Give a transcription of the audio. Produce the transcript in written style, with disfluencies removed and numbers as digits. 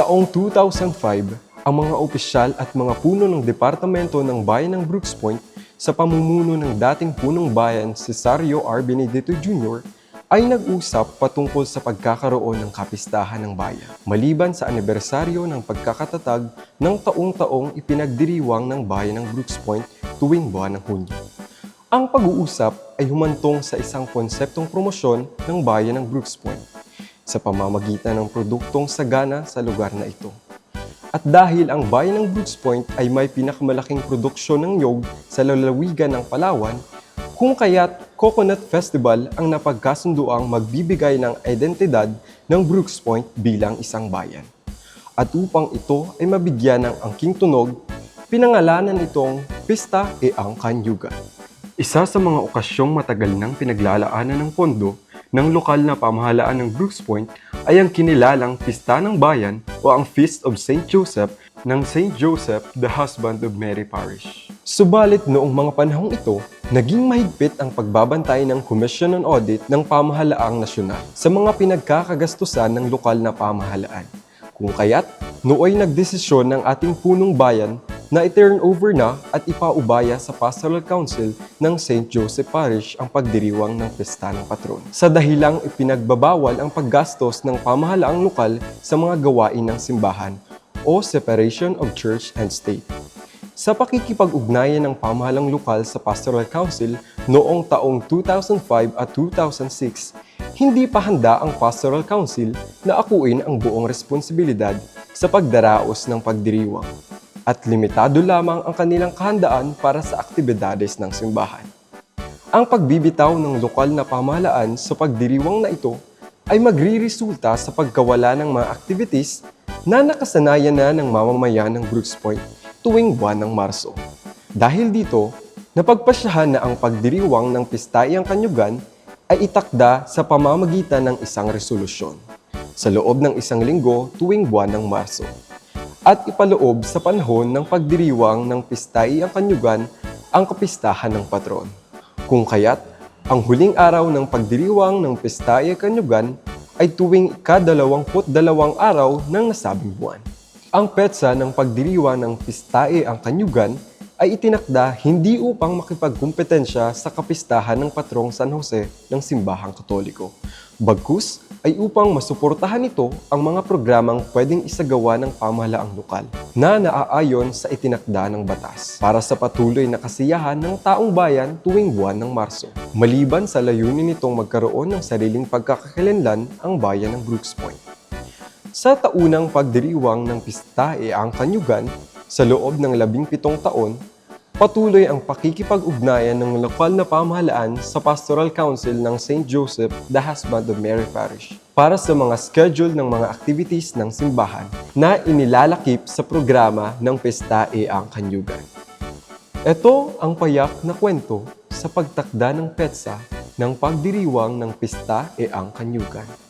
Taong 2005, ang mga opisyal at mga puno ng Departamento ng Bayan ng Brooks Point sa pamumuno ng dating punong bayan Cesario R. Benedito Jr. ay nag-usap patungkol sa pagkakaroon ng kapistahan ng bayan. Maliban sa anibersaryo ng pagkakatatag ng taong-taong ipinagdiriwang ng bayan ng Brooks Point tuwing buwan ng Hunyo. Ang pag-uusap ay humantong sa isang konseptong promosyon ng bayan ng Brooks Point sa pamamagitan ng produktong sagana sa lugar na ito. At dahil ang bayan ng Brooks Point ay may pinakamalaking produksyon ng niyog sa lalawigan ng Palawan, kung kaya't Coconut Festival ang napagkasunduang magbibigay ng identidad ng Brooks Point bilang isang bayan. At upang ito ay mabigyan ng angking tunog, pinangalanan itong Pista e ang Kanyugan. Isa sa mga okasyong matagal nang pinaglalaanan ng pondo ng lokal na pamahalaan ng Brooks Point ay ang kinilalang Pista ng Bayan o ang Feast of St. Joseph ng St. Joseph, the Husband of Mary Parish. Subalit noong mga panahong ito, naging mahigpit ang pagbabantay ng Commission on Audit ng Pamahalaang Nasyonal sa mga pinagkakagastusan ng lokal na pamahalaan. Kung kaya't, nooy nagdesisyon ng ating punong bayan na i-turn over na at ipaubaya sa Pastoral Council ng St. Joseph Parish ang pagdiriwang ng Pista ng Patron. Sa dahilang ipinagbabawal ang paggastos ng pamahalaang lokal sa mga gawain ng simbahan o separation of church and state. Sa pakikipag-ugnayan ng pamahalang lokal sa Pastoral Council noong taong 2005 at 2006, hindi pa handa ang Pastoral Council na akuin ang buong responsibilidad sa pagdaraos ng pagdiriwang at limitado lamang ang kanilang kahandaan para sa aktibidades ng simbahan. Ang pagbibitaw ng lokal na pamahalaan sa pagdiriwang na ito ay magriresulta sa pagkawala ng mga activities na nakasanayan na ng mamamayan ng Brooks Point tuwing buwan ng Marso. Dahil dito, napagpasyahan na ang pagdiriwang ng Pistayang Kanyugan ay itakda sa pamamagitan ng isang resolusyon sa loob ng isang linggo tuwing buwan ng Marso at ipaloob sa panahon ng pagdiriwang ng Pistayang Kanyugan ang kapistahan ng patron. Kung kaya't, ang huling araw ng pagdiriwang ng Pistayang Kanyugan ay tuwing ika-22 araw ng nasabing buwan. Ang petsa ng pagdiriwang ng Pistayang Kanyugan ay itinakda hindi upang makipagkumpetensya sa kapistahan ng Patrong San Jose ng Simbahang Katoliko. Bagkus ay upang masuportahan ito ang mga programang pwedeng isagawa ng pamahalaang lokal na naaayon sa itinakda ng batas para sa patuloy na kasiyahan ng taong bayan tuwing buwan ng Marso. Maliban sa layunin nitong magkaroon ng sariling pagkakakilanlan ang bayan ng Brooks Point. Sa taunang pagdiriwang ng Pistayang Kanyugan sa loob ng 17 taon, patuloy ang pakikipag-ugnayan ng lokal na pamahalaan sa Pastoral Council ng St. Joseph, the Husband of Mary Parish para sa mga schedule ng mga activities ng simbahan na inilalakip sa programa ng Pistayang Kanyugan. Ito ang payak na kwento sa pagtakda ng petsa ng pagdiriwang ng Pistayang Kanyugan.